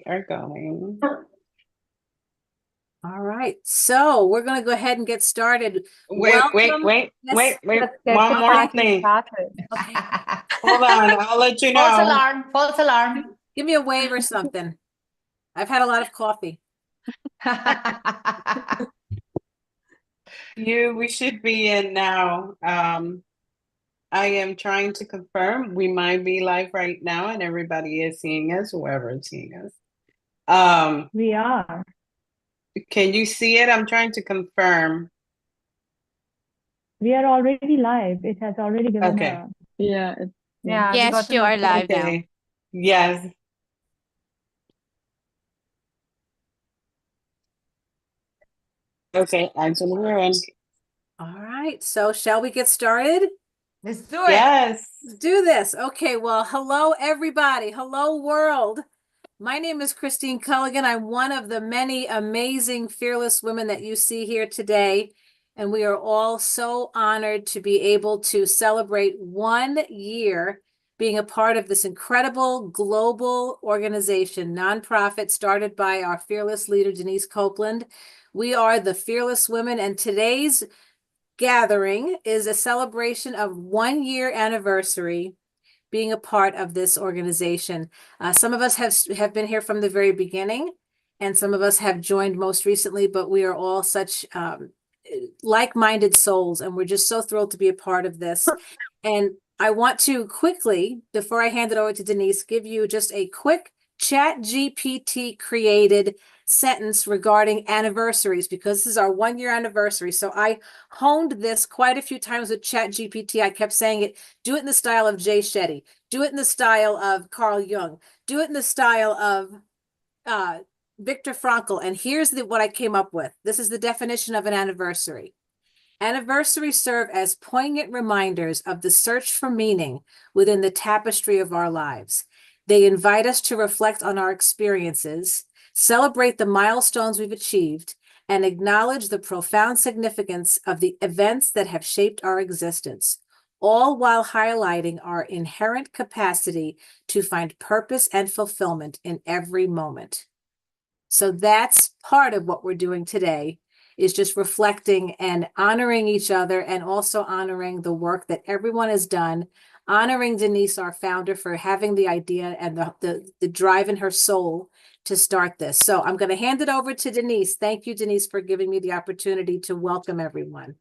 are going. All right, so we're going to go ahead and get started. Wait. Yes. Let's get One the more party thing. started. Okay. Hold on, I'll let you False know. alarm, false alarm. Give me a wave or something. I've had a lot of coffee. We should be in now. I am trying to confirm. We might be live right now and everybody is seeing us, whoever is seeing us. We are. Can you see it? I'm trying to confirm. We are already live. It has already given Okay. a. Yeah. Yeah, we Yes, got a you are notification. live now. Okay. Yes. Okay, Angela, we're in. All right, so shall we get started? Let's do it. Yes. Let's do this. Okay, well, hello, everybody. Hello, world. My name is Christine Culligan. I'm one of the many amazing, fearless women that you see here today. And we are all so honored to be able to celebrate 1 year being a part of this incredible global organization, nonprofit started by our fearless leader, Denise Copeland. We are the Fearless Women, and today's gathering is a celebration of 1 year anniversary being a part of this organization. Some of us have been here from the very beginning, and some of us have joined most recently, but we are all such like-minded souls, and we're just so thrilled to be a part of this. And I want to quickly, before I hand it over to Denise, give you just a quick ChatGPT created sentence regarding anniversaries, because this is our 1 year anniversary. So I honed this quite a few times with ChatGPT. I kept saying it, do it in the style of Jay Shetty, do it in the style of Carl Jung, do it in the style of Viktor Frankl. And here's what I came up with. This is the definition of an anniversary. Anniversaries serve as poignant reminders of the search for meaning within the tapestry of our lives. They invite us to reflect on our experiences, celebrate the milestones we've achieved, and acknowledge the profound significance of the events that have shaped our existence, all while highlighting our inherent capacity to find purpose and fulfillment in every moment. So that's part of what we're doing today, is just reflecting and honoring each other, and also honoring the work that everyone has done, honoring Denise, our founder, for having the idea and the drive in her soul to start this. So I'm going to hand it over to Denise. Thank you, Denise, for giving me the opportunity to welcome everyone.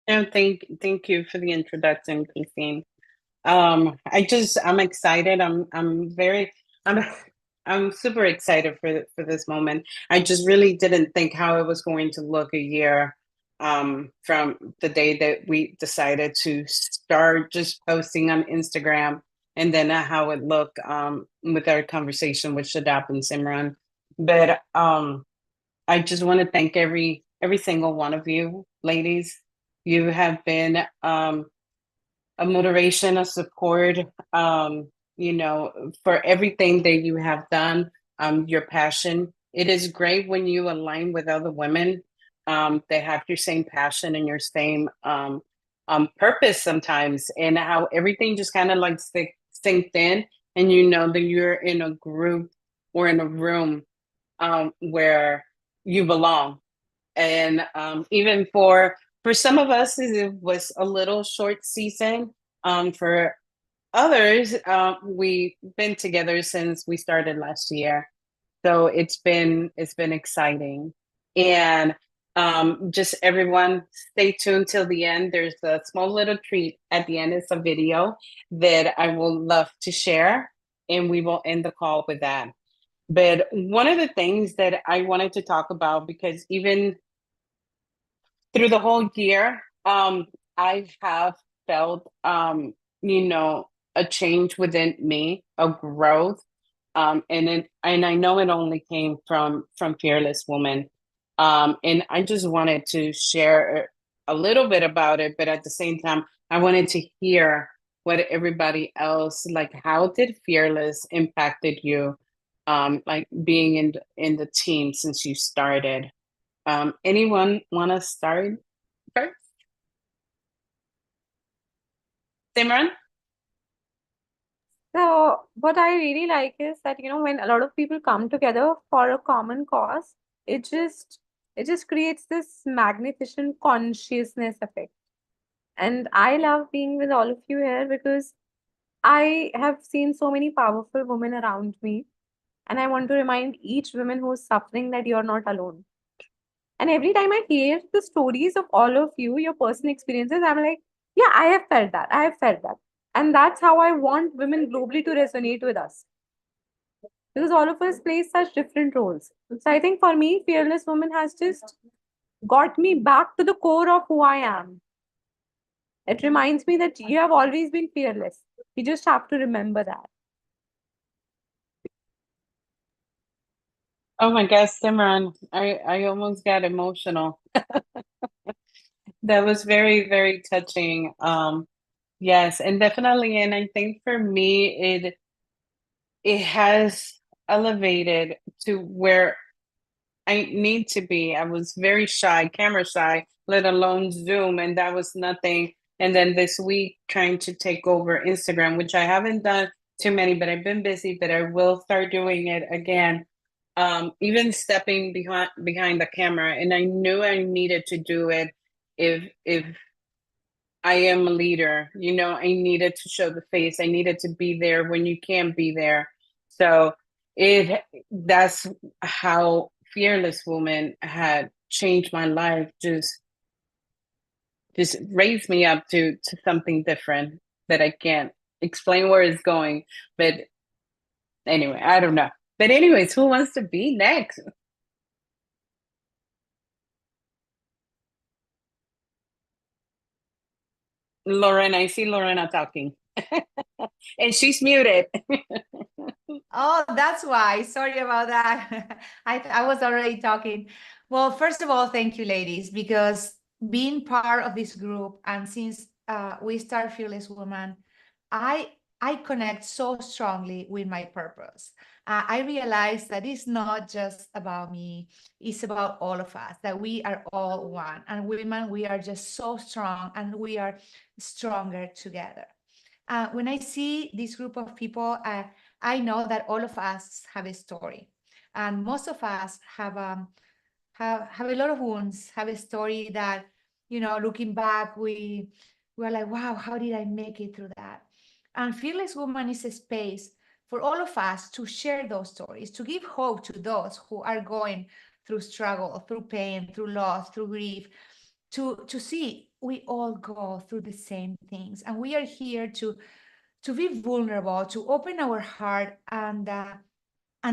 No, thank you for the introduction, Christine. I'm excited. I'm super excited for this moment. I just really didn't think how it was going to look a year from the day that we decided to start just posting on Instagram, and then how it looked with our conversation with Shadab and Simran. But I just want to thank every single one of you, ladies. You have been a motivation, a support, for everything that you have done, your passion. It is great when you align with other women that have your same passion and your same purpose sometimes, and how everything just kind of like sinks in, and you know that you're in a group or in a room where you belong. And even for some of us, it was a little short season. For others, we've been together since we started last year, so it's been exciting. And just everyone, stay tuned till the end. There's a small little treat at the end. It's a video that I will love to share, and we will end the call with that. But one of the things that I wanted to talk about, because even through the whole year, I have felt, a change within me, a growth, and I know it only came from Fearless Woman, and I just wanted to share a little bit about it, but at the same time, I wanted to hear what everybody else, like, how did Fearless impacted you, like being in the team since you started. Anyone want to start first? Simran? So what I really like is that, when a lot of people come together for a common cause, it just creates this magnificent consciousness effect. And I love being with all of you here because I have seen so many powerful women around me. And I want to remind each woman who is suffering that you're not alone. And every time I hear the stories of all of you, your personal experiences, I'm like, yeah, I have felt that. I have felt that. And that's how I want women globally to resonate with us. Because all of us play such different roles. So I think for me, Fearless Woman has just got me back to the core of who I am. It reminds me that you have always been fearless. You just have to remember that. Oh my gosh, Simran, I almost got emotional. That was very, very touching. Yes, and definitely, and I think for me, it has elevated to where I need to be. I was very shy, camera shy, let alone Zoom, and that was nothing. And then this week, trying to take over Instagram, which I haven't done too many, but I've been busy, but I will start doing it again. Even stepping behind the camera, and I knew I needed to do it if I am a leader. I needed to show the face. I needed to be there when you can't be there. So that's how Fearless Woman had changed my life. Just raised me up to something different that I can't explain where it's going. But anyway, I don't know. But anyways, who wants to be next? Lorena, I see Lorena talking. And she's muted. Oh, that's why. Sorry about that. I was already talking. Well, first of all, thank you, ladies, because being part of this group and since we start Fearless Woman, I I connect so strongly with my purpose. I realize that it's not just about me, it's about all of us, that we are all one. And women, we are just so strong and we are stronger together. When I see this group of people, I know that all of us have a story, and most of us have a lot of wounds, have a story that, looking back, we're like, wow, how did I make it through that? And Fearless Woman is a space for all of us to share those stories, to give hope to those who are going through struggle, through pain, through loss, through grief, to see we all go through the same things, and we are here to be vulnerable, to open our heart and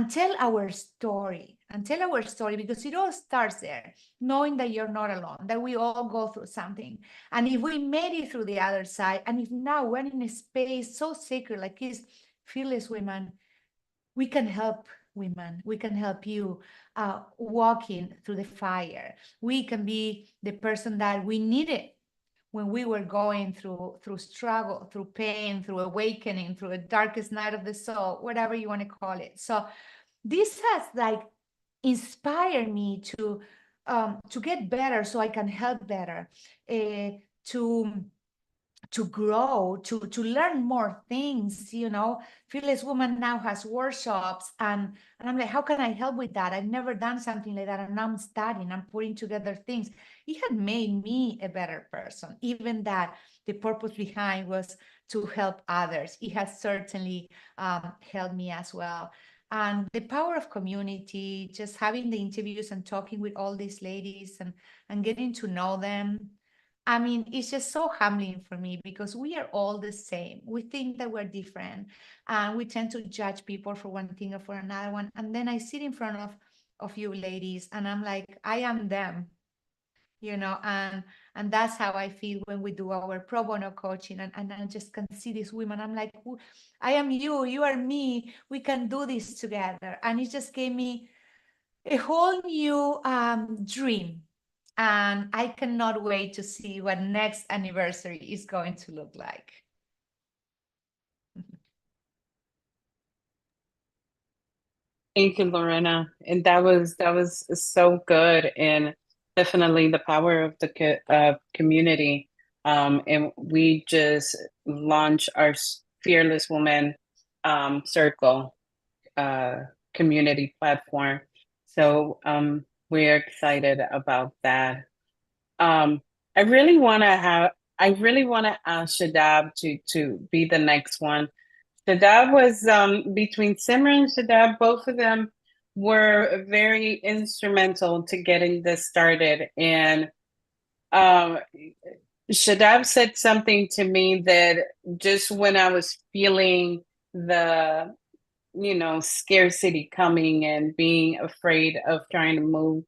tell our story, because it all starts there, knowing that you're not alone, that we all go through something. And if we made it through the other side, and if now we're in a space so sacred like is Fearless Women, we can help women. We can help you walking through the fire. We can be the person that we needed when we were going through struggle, through pain, through awakening, through a darkest night of the soul, whatever you want to call it. So this has inspired me to get better so I can help better, to grow, to learn more things. Fearless Woman now has workshops, and I'm like, how can I help with that? I've never done something like that, and now I'm studying, I'm putting together things. It had made me a better person. Even that the purpose behind was to help others, it has certainly helped me as well. And the power of community, just having the interviews and talking with all these ladies and getting to know them, I mean, it's just so humbling for me because we are all the same. We think that we're different, and we tend to judge people for one thing or for another one. And then I sit in front of you ladies and I'm like, I am them, and that's how I feel when we do our pro bono coaching, and I just can see these women. I'm like, I am you, you are me. We can do this together. And it just gave me a whole new dream. And I cannot wait to see what next anniversary is going to look like. Thank you, Lorena. And that was so good, and definitely the power of the community. And we just launched our Fearless Woman Circle community platform. So we're excited about that. I really want to ask Shadab to be the next one. Shadab was between Simran and Shadab, both of them were very instrumental to getting this started. And um, Shadab said something to me that just when I was feeling the, scarcity coming and being afraid of trying to move,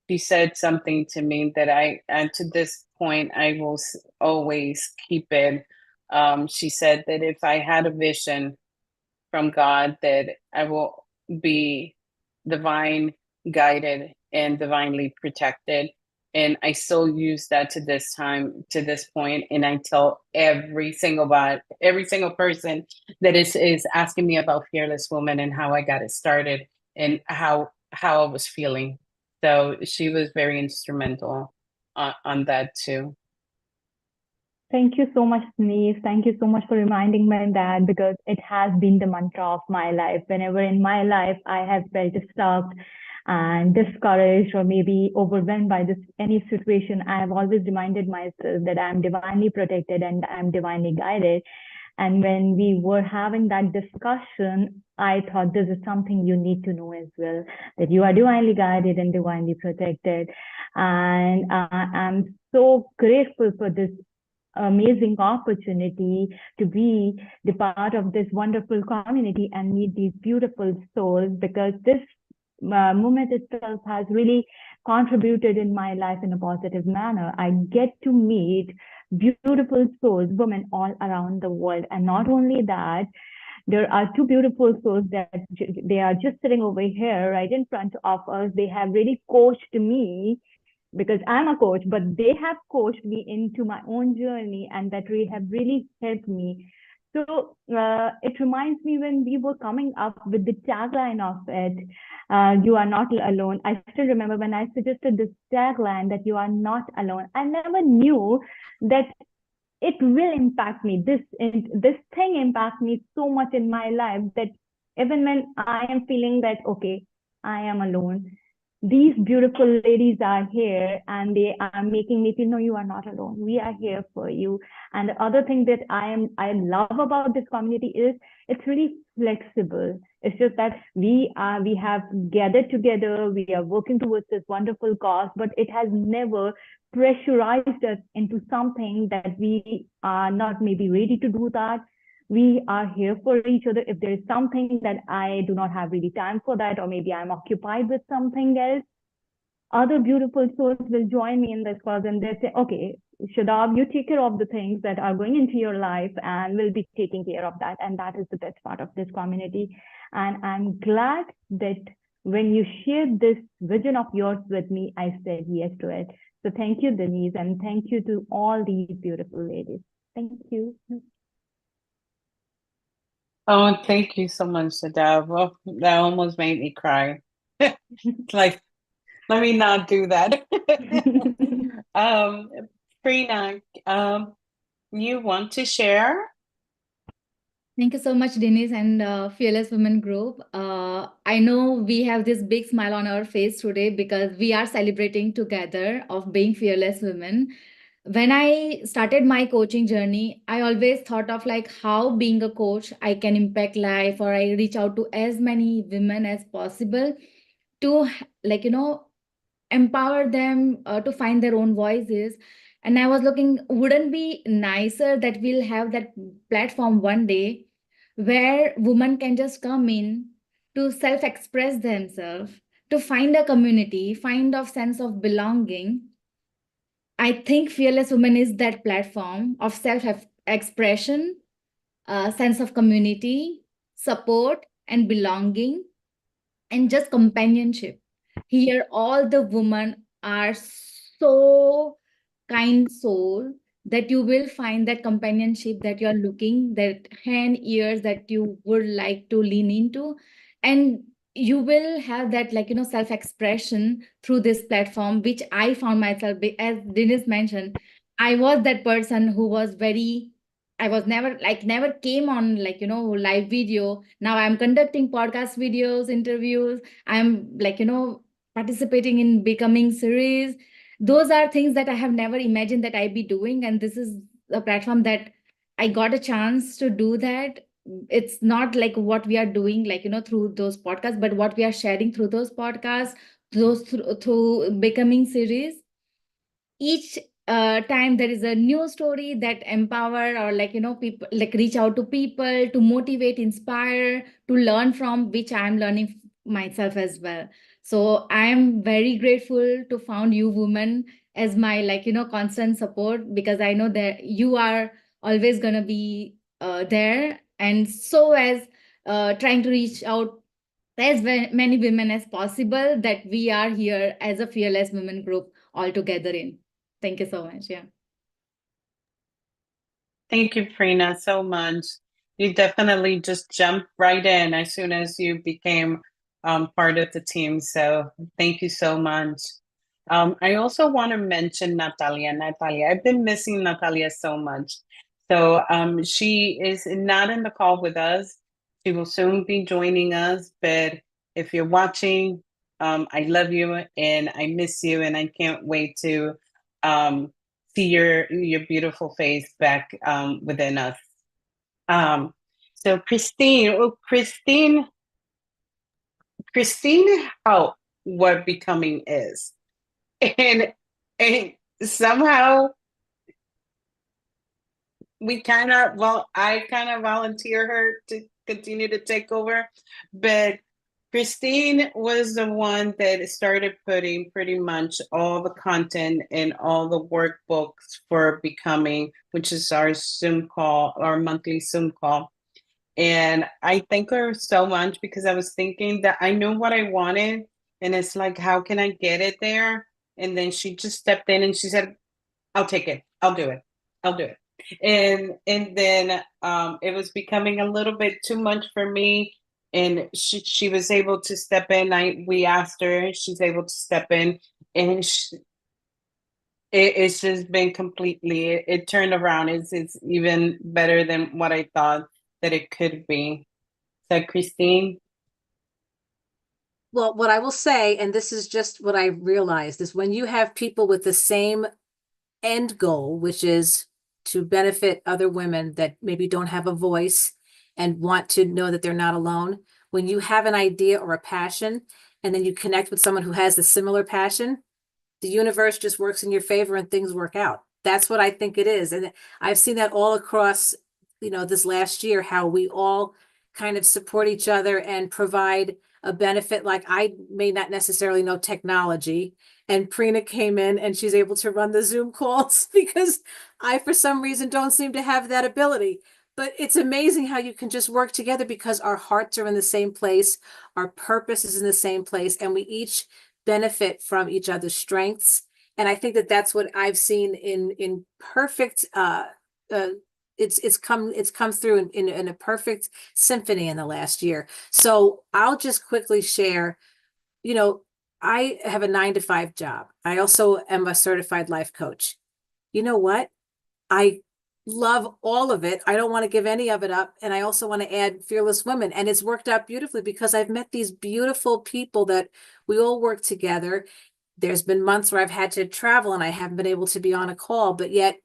she said something to me that and to this point, I will always keep it. She said that if I had a vision from God, that I will be divine guided and divinely protected. And I still use that to this point. And I tell every single person that is asking me about Fearless Woman and how I got it started and how I was feeling. So she was very instrumental on that too. Thank you so much, Denise. Thank you so much for reminding me that, because it has been the mantra of my life. Whenever in my life I have felt stuck and discouraged or maybe overwhelmed by any situation, I have always reminded myself that I am divinely protected and I am divinely guided. And when we were having that discussion, I thought this is something you need to know as well, that you are divinely guided and divinely protected. And I'm so grateful for this amazing opportunity to be the part of this wonderful community and meet these beautiful souls, because this movement itself has really contributed in my life in a positive manner. I get to meet beautiful souls, women all around the world. And not only that, there are two beautiful souls that they are just sitting over here right in front of us. They have really coached me, because I'm a coach, but they have coached me into my own journey, and that really have really helped me. So it reminds me when we were coming up with the tagline of it, you are not alone. I still remember when I suggested this tagline, that you are not alone. I never knew that it will impact me. This thing impacts me so much in my life that even when I am feeling that, okay, I am alone, these beautiful ladies are here and they are making me feel, no, you are not alone. We are here for you. And the other thing that I love about this community is it's really flexible. It's just that we have gathered together, we are working towards this wonderful cause, but it has never pressurized us into something that we are not maybe ready to do that. We are here for each other. If there is something that I do not have really time for that, or maybe I'm occupied with something else, other beautiful souls will join me in this cause, and they say, okay, Shadab, you take care of the things that are going into your life and we'll be taking care of that. And that is the best part of this community. And I'm glad that when you shared this vision of yours with me, I said yes to it. So thank you, Denise, and thank you to all these beautiful ladies. Thank you. Oh, thank you so much, Shadab. Well, that almost made me cry. Like, let me not do that. Prina, you want to share? Thank you so much, Denise and Fearless Women Group. I know we have this big smile on our face today because we are celebrating together of being fearless women. When I started my coaching journey, I always thought of like how being a coach, I can impact life, or I reach out to as many women as possible to empower them to find their own voices. And I was looking, wouldn't be nicer that we'll have that platform one day where women can just come in to self-express themselves, to find a community, find a sense of belonging. I think Fearless Women is that platform of self-expression, sense of community, support, and belonging, and just companionship. Here, all the women are so kind soul that you will find that companionship that you're looking, that hand, ears that you would like to lean into. And you will have that self-expression through this platform, which I found myself, as Denise mentioned, I was that person who was very I was never came on live video. Now I'm conducting podcast videos, interviews. I'm participating in becoming series. Those are things that I have never imagined that I'd be doing. And this is a platform that I got a chance to do that. It's not like what we are doing, through those podcasts, but what we are sharing through those podcasts, through becoming series. Each time there is a new story that empower or people reach out to people to motivate, inspire, to learn from, which I'm learning myself as well. So I am very grateful to found you women as my constant support, because I know that you are always gonna be there, and so as trying to reach out as many women as possible, that we are here as a Fearless Women group all together in. Thank you so much. Yeah. Thank you, Prina, so much. You definitely just jumped right in as soon as you became part of the team. So thank you so much. I also want to mention Natalia. I've been missing Natalia so much. So she is not in the call with us. She will soon be joining us. But if you're watching, I love you and I miss you, and I can't wait to see your beautiful face back within us. So Christine helped what becoming is, and somehow I kind of volunteer her to continue to take over, but Christine was the one that started putting pretty much all the content and all the workbooks for becoming, which is our Zoom call, our monthly Zoom call. And I thank her so much, because I was thinking that I knew what I wanted, and it's like, how can I get it there? And then she just stepped in and she said, I'll take it. I'll do it. I'll do it. And then it was becoming a little bit too much for me, and she was able to step in. We asked her, she's able to step in, and it's just been completely, it turned around. It's even better than what I thought that it could be. So Christine? Well, what I will say, and this is just what I realized, is when you have people with the same end goal, which is to benefit other women that maybe don't have a voice and want to know that they're not alone, when you have an idea or a passion, and then you connect with someone who has the similar passion, the universe just works in your favor and things work out. That's what I think it is. And I've seen that all across, this last year, how we all kind of support each other and provide a benefit. Like, I may not necessarily know technology, and Prina came in and she's able to run the Zoom calls because I, for some reason, don't seem to have that ability. But it's amazing how you can just work together because our hearts are in the same place, our purpose is in the same place, and we each benefit from each other's strengths. And I think that that's what I've seen in perfect it's come through in a perfect symphony in the last year. So I'll just quickly share, I have a 9-to-5 job. I also am a certified life coach. You know what? I love all of it. I don't want to give any of it up. And I also want to add Fearless Women. And it's worked out beautifully because I've met these beautiful people that we all work together. There's been months where I've had to travel and I haven't been able to be on a call, but yet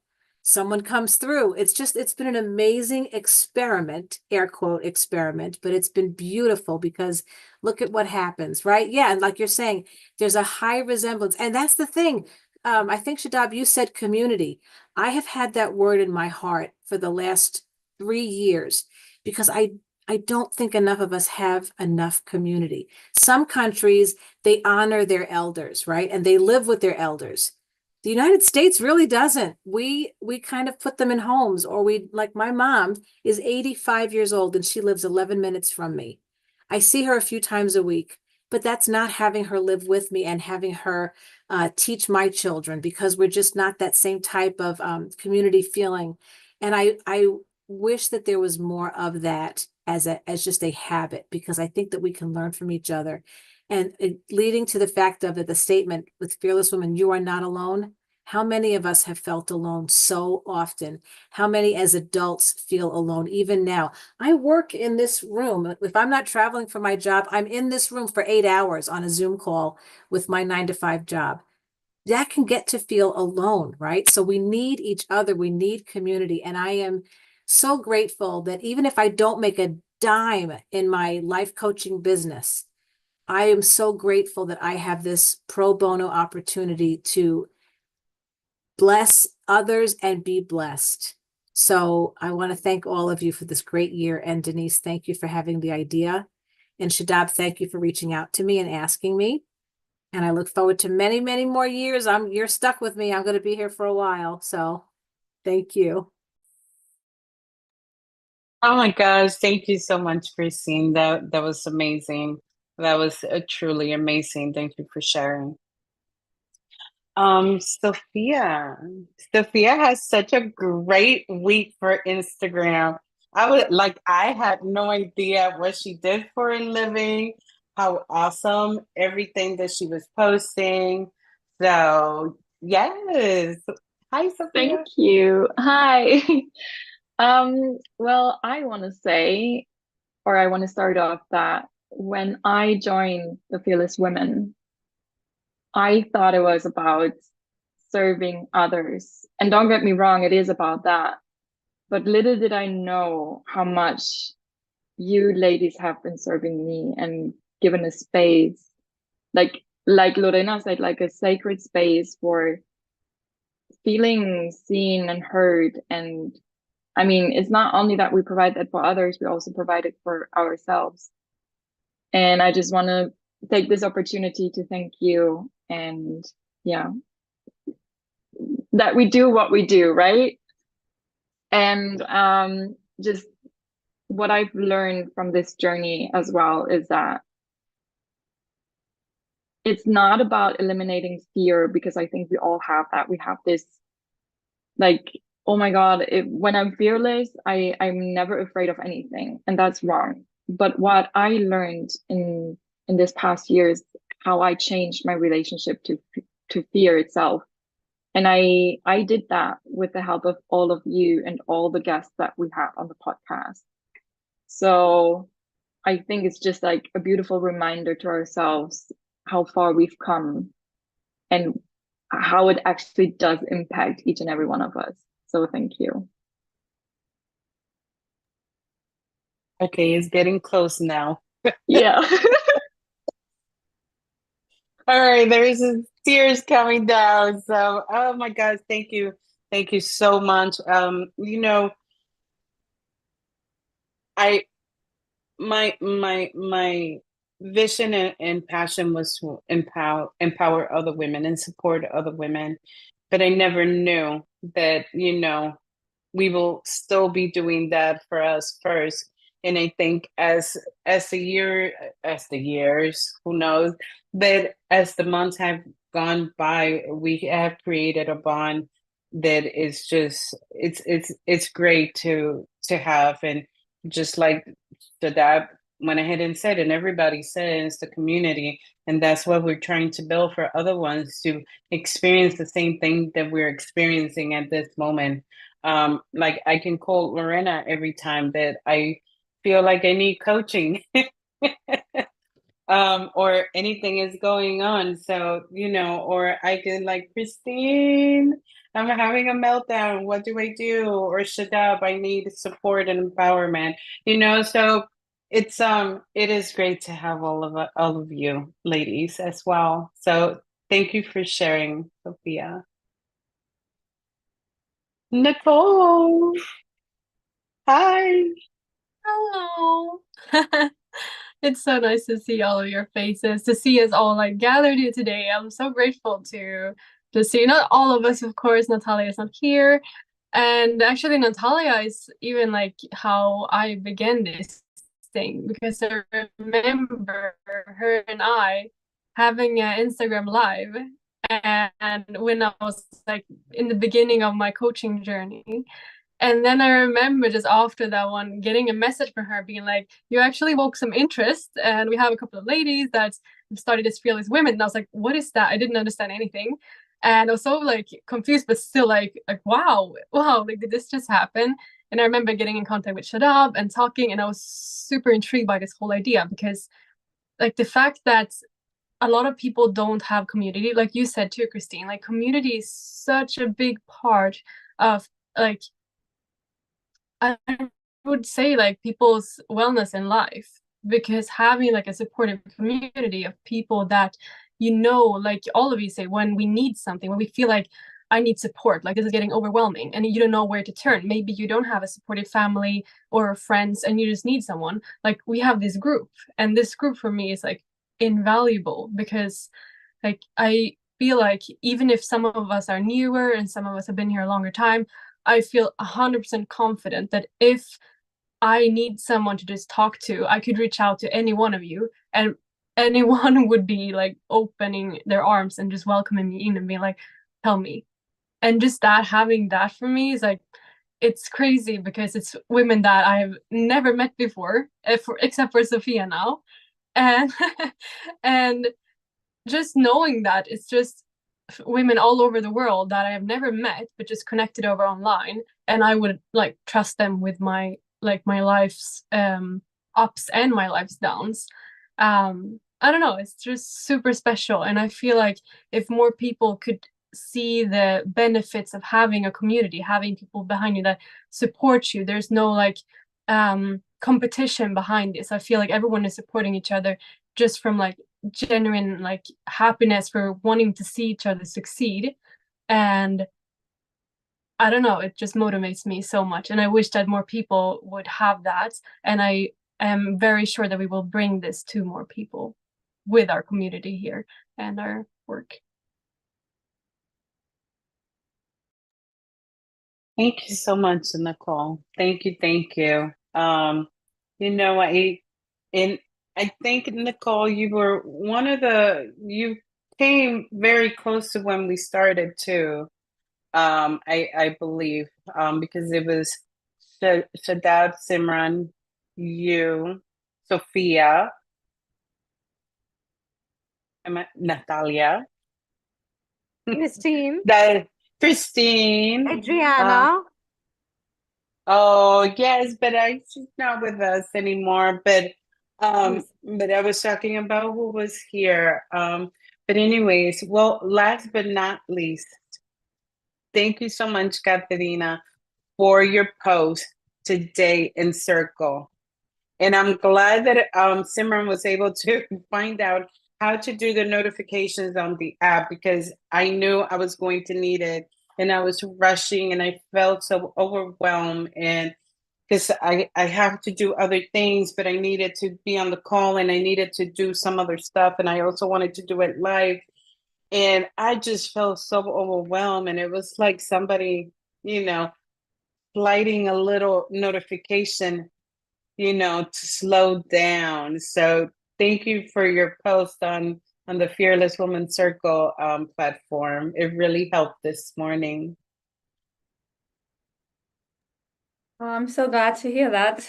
someone comes through. It's been an amazing experiment, air quote experiment, but it's been beautiful because look at what happens, right? Yeah. And like you're saying, there's a high resemblance. And that's the thing. I think, Shadab, you said community. I have had that word in my heart for the last 3 years because I don't think enough of us have enough community. Some countries, they honor their elders, right? And they live with their elders. The United States really doesn't. We kind of put them in homes, or like my mom is 85 years old and she lives 11 minutes from me. I see her a few times a week, but that's not having her live with me and having her teach my children, because we're just not that same type of community feeling. And I wish that there was more of that as just a habit, because I think that we can learn from each other. And leading to the fact of the statement with Fearless Women, you are not alone. How many of us have felt alone so often? How many as adults feel alone even now? I work in this room. If I'm not traveling for my job, I'm in this room for 8 hours on a Zoom call with my 9 to 5 job. That can get to feel alone, right? So we need each other. We need community. And I am so grateful that even if I don't make a dime in my life coaching business, I am so grateful that I have this pro bono opportunity to bless others and be blessed. So I want to thank all of you for this great year. And Denise, thank you for having the idea. And Shadab, thank you for reaching out to me and asking me. And I look forward to many, many more years. You're stuck with me. I'm going to be here for a while. So thank you. Oh my gosh, thank you so much, Christine. That was amazing. That was truly amazing. Thank you for sharing. Sophia. Sophia has such a great week for Instagram. I had no idea what she did for a living, how awesome everything that she was posting. So, yes. Hi, Sophia. Thank you. Hi. Well, I want to say, or I want to start off that when I joined the Fearless Women, I thought it was about serving others. And don't get me wrong, it is about that. But little did I know how much you ladies have been serving me and given a space, like Lorena said, like a sacred space for feeling seen and heard. And I mean, it's not only that we provide that for others, we also provide it for ourselves. And I just want to take this opportunity to thank you, and yeah, that we do what we do, right? And just what I've learned from this journey as well is that it's not about eliminating fear, because I think we all have that. We have this, like, oh my God, when I'm fearless, I'm never afraid of anything, and that's wrong. But what I learned in this past year is how I changed my relationship to fear itself. And I did that with the help of all of you and all the guests that we have on the podcast. So I think it's just like a beautiful reminder to ourselves how far we've come and how it actually does impact each and every one of us. So thank you. Okay, it's getting close now. Yeah. All right, there's tears coming down. So, oh my gosh, thank you. Thank you so much. You know, my vision and passion was to empower other women and support other women, but I never knew that, you know, we will still be doing that for us first. And I think as the years, who knows, that as the months have gone by, we have created a bond that is just it's great to have. And just like Shadab went ahead and said, and everybody says, the community, and that's what we're trying to build for other ones to experience the same thing that we're experiencing at this moment. Like I can call Lorena every time that I feel like I need coaching or anything is going on. So, you know, or I can like, Christine, I'm having a meltdown. What do I do? Or Shadab, I need support and empowerment, you know, so it is great to have all of you ladies as well. So thank you for sharing, Sophia. Nicole. Hi. Hello. It's so nice to see all of your faces, to see us all like gathered here today. I'm so grateful to see not all of us, of course. Natalia is not here. And actually Natalia is even like how I began this thing, because I remember her and I having an Instagram live, and when I was like in the beginning of my coaching journey. And then I remember just after that one getting a message from her being like, you actually woke some interest, and we have a couple of ladies that started as Fearless Women. And I was like, what is that? I didn't understand anything. And I was so like confused, but still like wow, like did this just happen? And I remember getting in contact with Shadab and talking, and I was super intrigued by this whole idea, because like the fact that a lot of people don't have community, like you said too, Christine, like community is such a big part of like, I would say like people's wellness in life, because having like a supportive community of people that, like all of you say, when we need something, when we feel like I need support, like this is getting overwhelming and you don't know where to turn. Maybe you don't have a supportive family or friends and you just need someone. Like we have this group, and this group for me is like invaluable, because like I feel like even if some of us are newer and some of us have been here a longer time, I feel 100% confident that if I need someone to just talk to, I could reach out to any one of you, and anyone would be like opening their arms and just welcoming me in and being like, tell me. And just that, having that for me is like, it's crazy, because it's women that I've never met before, except for Sophia now. And and just knowing that it's just women all over the world that I have never met, but just connected over online, and I would like trust them with my life's ups and my life's downs. I don't know, it's just super special, and I feel like if more people could see the benefits of having a community, having people behind you that support you, there's no like competition behind this. I feel like everyone is supporting each other just from like genuine like happiness for wanting to see each other succeed. And I don't know, it just motivates me so much, and I wish that more people would have that. And I am very sure that we will bring this to more people with our community here and our work. Thank you so much, Nicole. Thank you, thank you. I think, Nicole, you came very close to when we started too. I believe, because it was Shadab, Simran, you, Sophia, Natalia, Christine, Christine. Adriana. Oh yes, but she's not with us anymore. But I was talking about who was here. But anyways, well, last but not least, thank you so much, Katerina, for your post today in Circle. And I'm glad that Simran was able to find out how to do the notifications on the app, because I knew I was going to need it, and I was rushing and I felt so overwhelmed, and because I have to do other things, but I needed to be on the call and I needed to do some other stuff, and I also wanted to do it live. And I just felt so overwhelmed, and it was like somebody, sliding a little notification, to slow down. So thank you for your post on the Fearless Woman Circle platform. It really helped this morning. Oh, I'm so glad to hear that.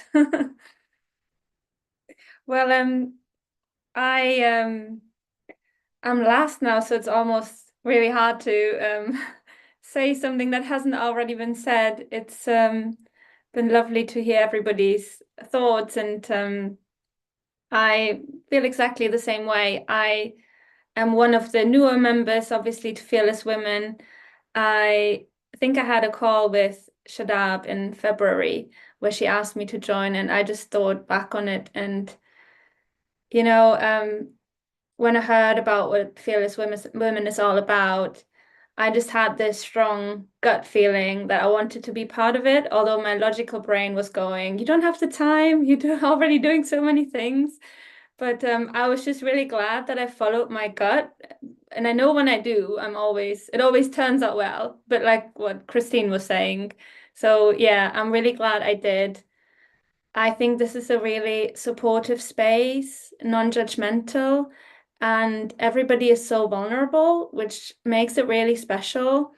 Well, I'm last now, so it's almost really hard to say something that hasn't already been said. It's been lovely to hear everybody's thoughts, and I feel exactly the same way. I am one of the newer members, obviously, to Fearless Women. I think I had a call with Shadab in February where she asked me to join, and I just thought back on it, and when I heard about what Fearless Women is all about, I just had this strong gut feeling that I wanted to be part of it, although my logical brain was going, you don't have the time, you're already doing so many things. But I was just really glad that I followed my gut. And I know when I do, it always turns out well, but like what Christine was saying. So yeah, I'm really glad I did. I think this is a really supportive space, non-judgmental, and everybody is so vulnerable, which makes it really special.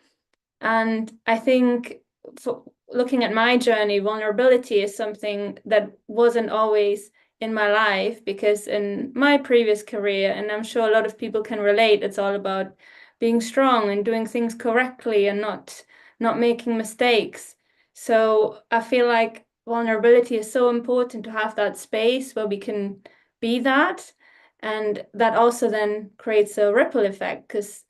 And I think for looking at my journey, vulnerability is something that wasn't always in my life, because in my previous career, and I'm sure a lot of people can relate, it's all about being strong and doing things correctly and not making mistakes. So I feel like vulnerability is so important to have that space where we can be that. And that also then creates a ripple effect, because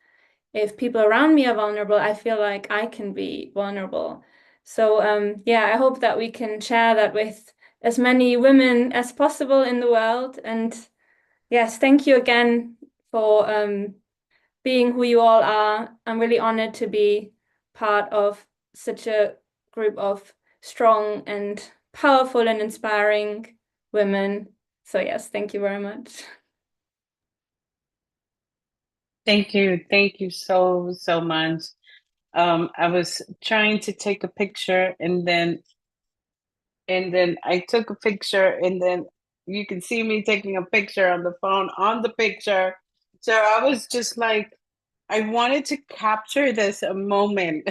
if people around me are vulnerable, I feel like I can be vulnerable. So yeah, I hope that we can share that with as many women as possible in the world. And yes, thank you again for being who you all are. I'm really honored to be part of such a group of strong and powerful and inspiring women. So yes, thank you very much. Thank you. Thank you so, so much. I was trying to take a picture and then I took a picture and then you can see me taking a picture on the phone on the picture. So I was just like, I wanted to capture this moment.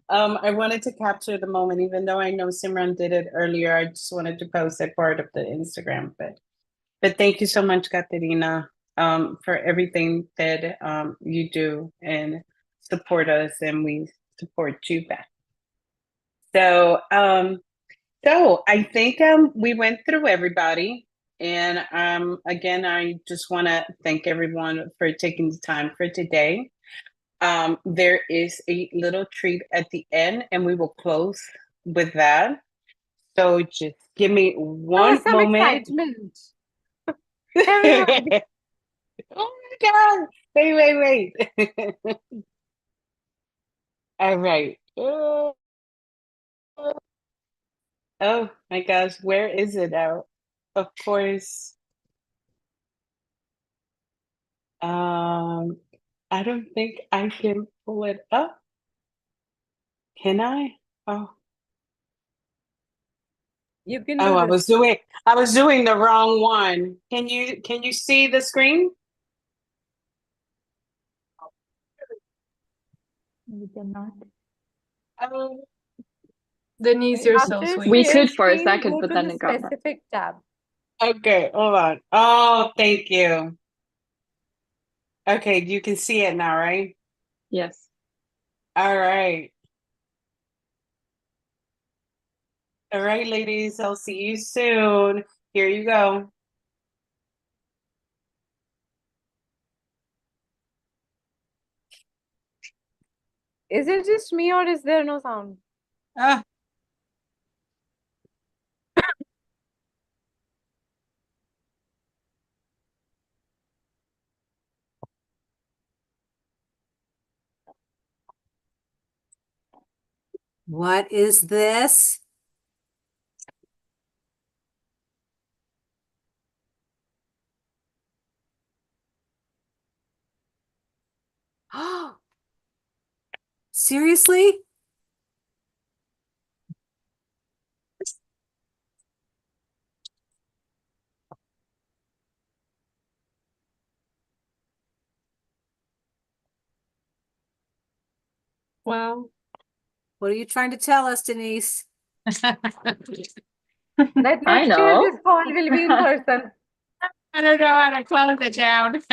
I wanted to capture the moment, even though I know Simran did it earlier. I just wanted to post that part of the Instagram, but thank you so much, Katerina, for everything that you do and support us, and we support you back. So I think we went through everybody, and again, I just want to thank everyone for taking the time for today. There is a little treat at the end, and we will close with that. So just give me one some moment. excitement. Everyone. Oh my God. Wait. All right. Oh my gosh, where is it now? Of course. I don't think I can pull it up. Can I? Oh, You can do I this. was doing the wrong one. Can you see the screen? We cannot. Um, Denise, you're so After sweet. We share could for a screen, second, go but to then the it got specific tab. okay, hold on. Oh, thank you. Okay, you can see it now, right? yes. All right. All right, ladies, I'll see you soon. Here you go. Is it just me or is there no sound? What is this? Seriously? Wow. What are you trying to tell us, Denise? That I next year know. this call will be in person. I don't know how to close it down.